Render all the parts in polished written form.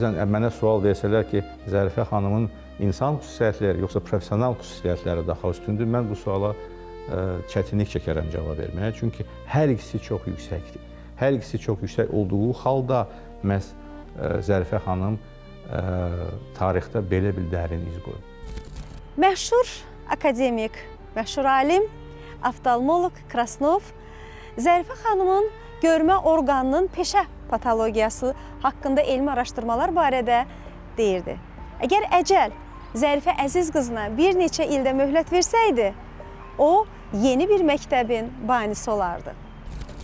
Mənə sual versələr ki, Zərifə xanımın insan xüsusiyyətləri yoxsa professional xüsusiyyətləri daha üstündür, mən bu suala çətinlik çəkərəm cavab verməyə. Çünki hər ikisi çox yüksəkdir. Hər ikisi çox yüksək olduğu halda məhz Zərifə xanım tarixdə belə bir dərin iz qoyub. Məşhur akademik, məşhur alim, oftalmoloq Krasnov Zərifə xanımın görmə orqanının peşə patologiyası haqqında elmi araşdırmalar barədə deyirdi. Əgər əcəl Zərifə Əziz qızına bir neçə ildə möhlət versəydi, o yeni bir məktəbin banisi olardı.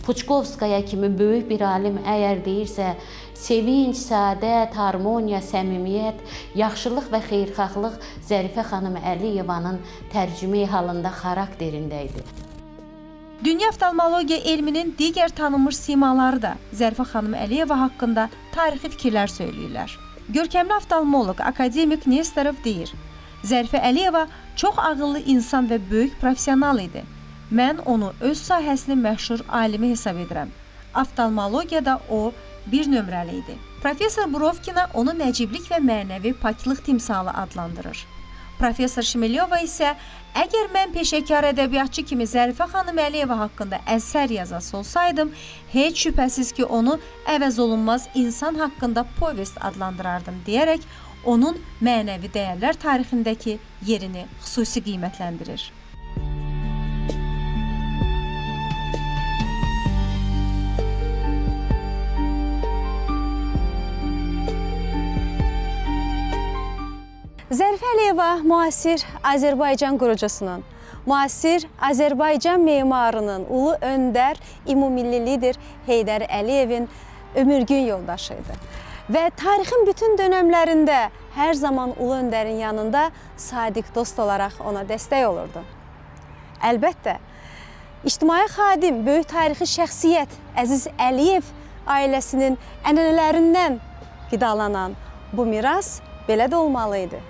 Puçkovskaya kimi böyük bir alim əgər deyirsə, sevinç, səadət, harmoniya, səmimiyyət, yaxşılıq və xeyirxahlıq Zərifə xanım Əliyevanın tərcümeyi halında xarakterində idi. Dünya oftalmologiya elminin digər tanınmış simaları da Zərifə xanım Əliyeva haqqında tarixi fikirlər söyləyirlər. Görkəmli oftalmoloq akademik Nestorov deyir, Zərifə Əliyeva çox ağıllı insan və böyük professional idi. Mən onu öz sahəsinin məşhur alimi hesab edirəm. Oftalmologiyada o bir nömrəli idi. Professor Burovkina onu nəciblik və mənəvi paklıq timsalı adlandırır. Professor Şmelyova isə, əgər mən peşəkar ədəbiyyatçı kimi Zərifə xanım Əliyeva haqqında əsər yazası olsaydım, heç şübhəsiz ki, onu əvəz olunmaz insan haqqında povest adlandırardım deyərək, onun mənəvi dəyərlər tarixindəki yerini xüsusi qiymətləndirir. Zərifə Əliyeva müasir Azərbaycan qurucusunun, müasir Azərbaycan memarının, ulu öndər, ümumilli lider Heydər Əliyevin ömürgün yoldaşı idi. Və tarixin bütün dönəmlərində hər zaman ulu öndərin yanında sadiq dost olaraq ona dəstək olurdu. Əlbəttə, ictimai xadim, böyük tarixi şəxsiyyət Əziz Əliyev ailəsinin ənənələrindən qidalanan bu miras belə də olmalı idi.